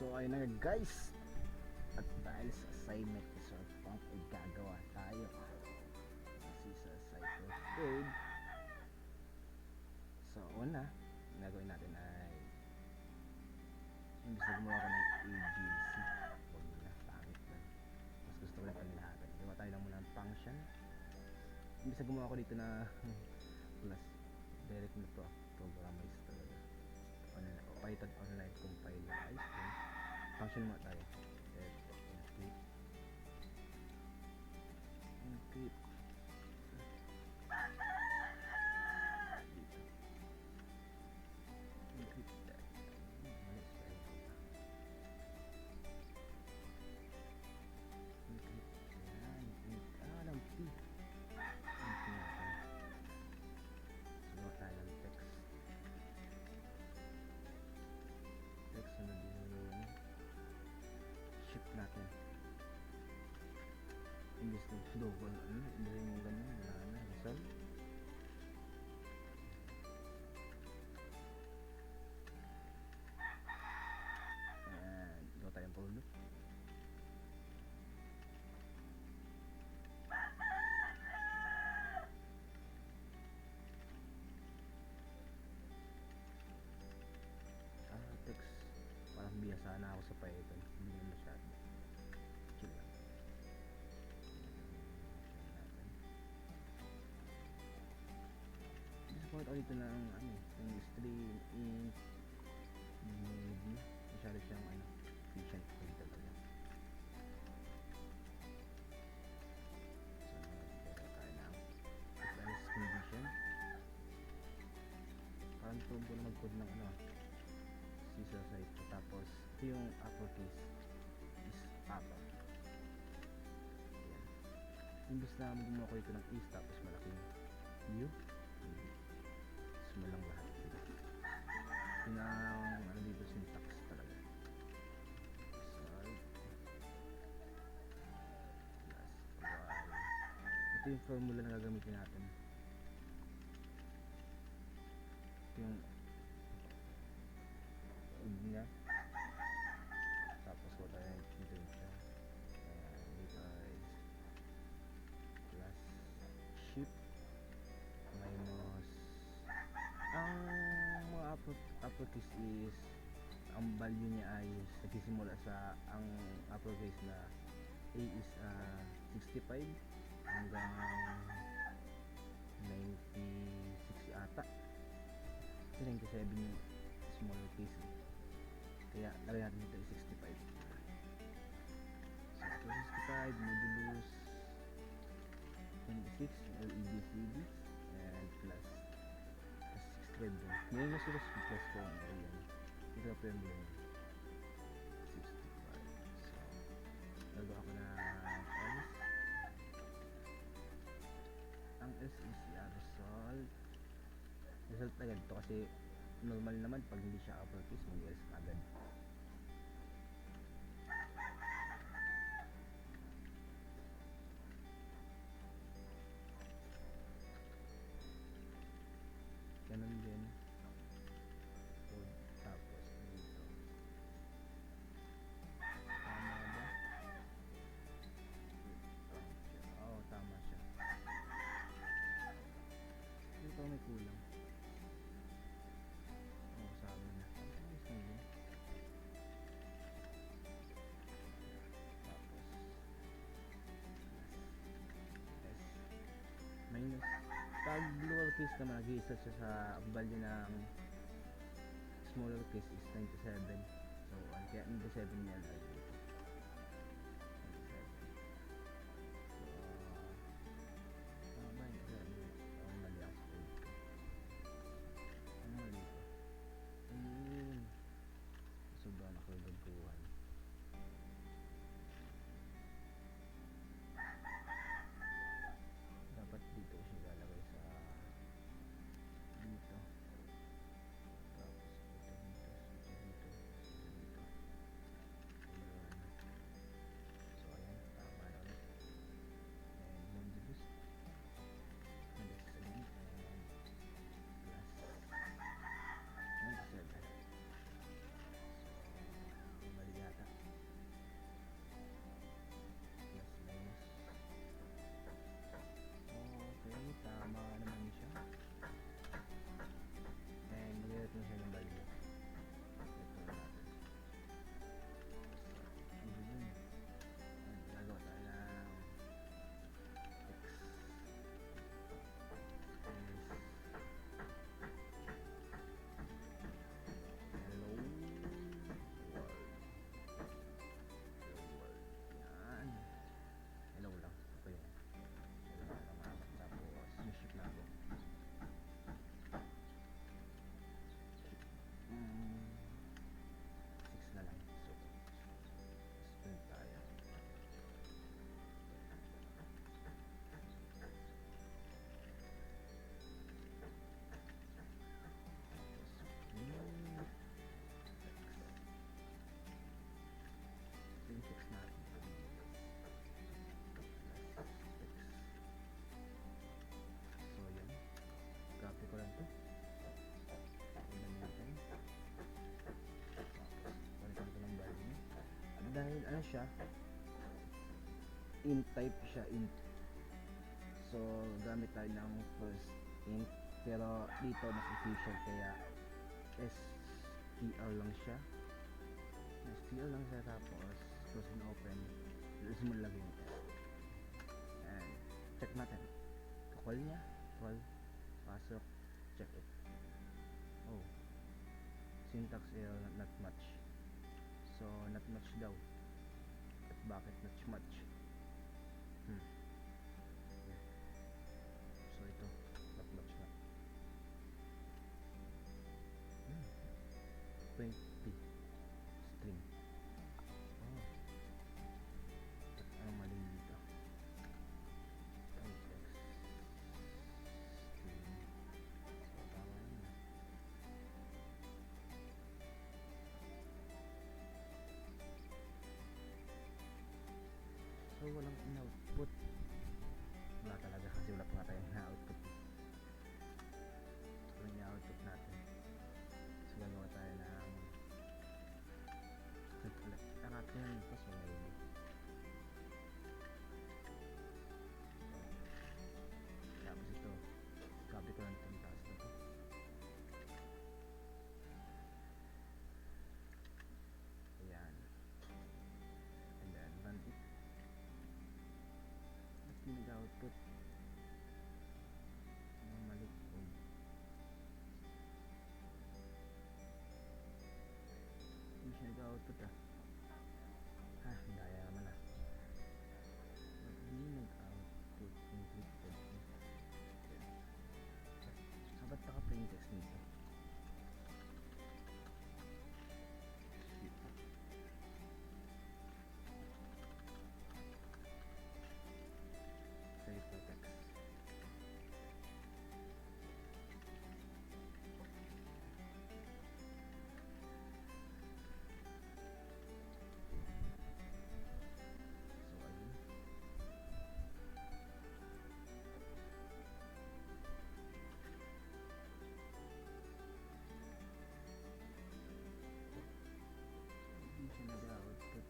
So ayun na guys, at dahil sa assignment ni Sir Frank ay gagawa tayo kasi sa cycle code. So una, gagawin natin ay imbis na gumawa ko ng AGC, huwag na, pangit na, mas gusto ko lang panilahatan. Gawa tayo lang muna ng function. Imbis na gumawa ko dito na plus, direct na to, programize talaga, Python online compiler. Ayos din, function mo tayo, set encrypt natin. Imbis na double, hindi yung ganyan, wala na, result. And gawa tayong for loop. Text, parang biyasa na ako sa Python, hindi na masyado. Chill lang. Support ako dito ng yung stream in masyado siyang efficient ko dito talaga. So nagkita tayo ng if else condition. Parang tubo na mag-code ng C sa site. Tapos ito yung uppercase is upper. Ayan. Imbis na gumawa ko ito ng is tapos malaking U, sumalang lahat dito. Yun ang dito syntax talaga. Solve plus y. Ito yung formula na gagamitin natin. Ito yung niya. Tapos wala yung dito siya. Dito ay plus shift minus ang mga uppercase is ang value niya ay nagsisimula sa ang uppercase na A is 65 hanggang 96 ata, 97 yung small case, kaya lagyan natin dito ay 65. So 65 modulus 26 LEDCD and plus 65 din. Ngayon na sila plus ko ang ayan. Ito pa yung blend 65. So nagawa ko na else. Ang else is result agad ito kasi normal naman pag hindi siya uppercase mag else agad. Ganun din. Tapos dito. Tama ba? Oo, tama siya. Dito may kulang. Oo, sabi na. Ayos na yun. Tapos S minus. Pag lowercase naman, nag-i-start siya sa value ng smaller case is 97. So, kaya 97 yan ay dito. 97. So, tama yun. Mali ang code. Ano mali ko? Ayun. Sobrang nakagaguhan. Dapat dito ko siya lalagay sa dito. Tapos dito. siya, int type siya, int. So gamit tayo ng first int, pero dito mas official kaya str lang siya. str lang siya, tapos close and open, close mo lagay yung s, and check natin, call niya, call, pasok, check it. Oh, syntax error, not match. So not match daw. At bakit not match? So ito not match na. Print p string. Oh, anong mali dito? Print text string. So tama yun. So walang in-output. Wala talaga kasi wala pa nga tayong na-output. So yung output natin, so gagawa tayo ng angat yan, tapos may tapos ito copy ko lang itong taas na to, ayan, and then run it. At yung nag-output mali, hindi siya nag-output daya naman ba't hindi nag-output encrypted? Ba't naka-plain text nito? Ciphertext. So ayun, hindi siya nag-output.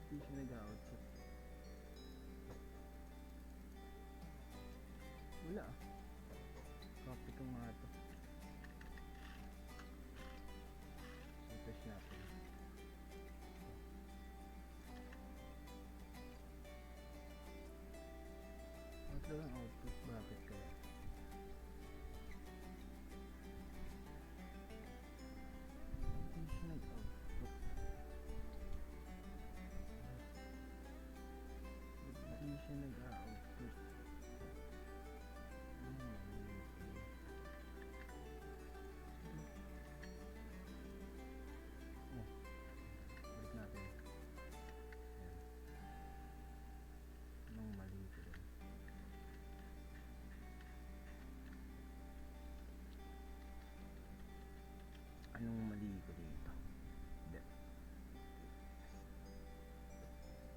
Hindi siya nag-output. Wala copy ko nga ito. So test natin. Ito lang output, bakit kaya? Hindi siya nag-output. Hindi siya nag-output. Balik natin. Ayan. Anong mali ko din? Anong mali ko dito? Hindi.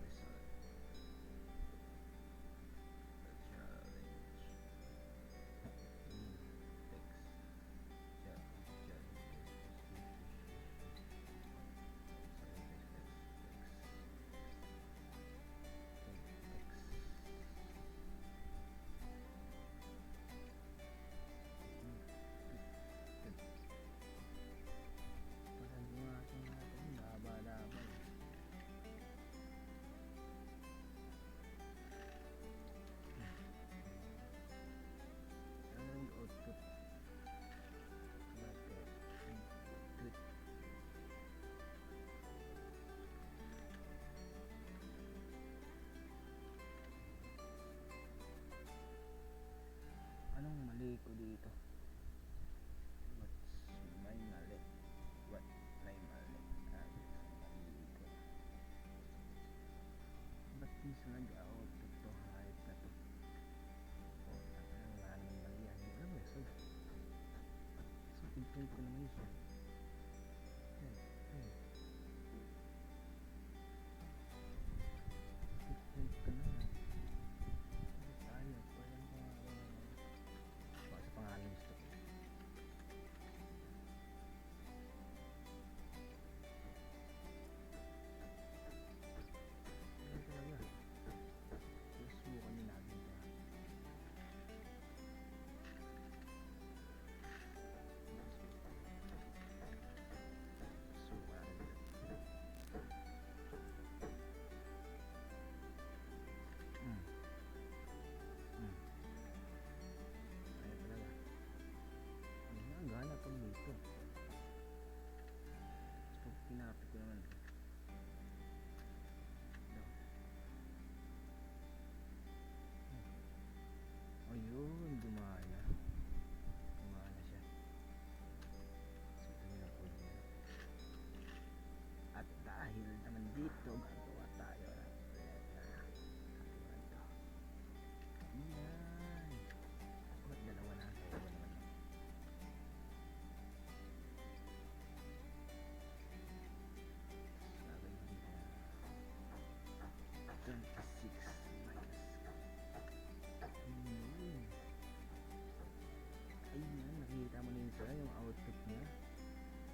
Result. Challenge. Anong mali ko dito? What's my mali? What my mali? Mali ko. Ba't di sa nag-output to? Hype na to. Wala naman mali yan. Wala mo result. So, pinprint ko naman yun siya. naman. Ayun, gumana. Gumana siya. So, ito na po niya. At dahil naman dito, gagawa tayo ng katulad to. Yan. Ba't dalawa na? Dalawa naman. Sabi mo dito. 26 minus. Ayun. Ayun, nakikita mo na yun sir, yung output niya.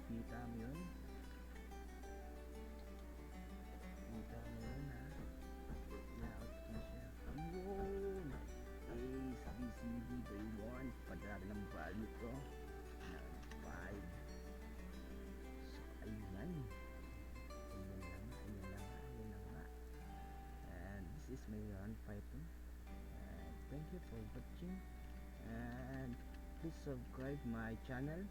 Kita mo yun? Kita mo yun ha? Yung output niya siya. Ayun! ABCD by 1. Padala ng value ko. Ng 5. So, ayan. Ayan lang, ayan lang, ayan lang nga. And this is my run Python. And thank you for watching. And please subscribe my channel.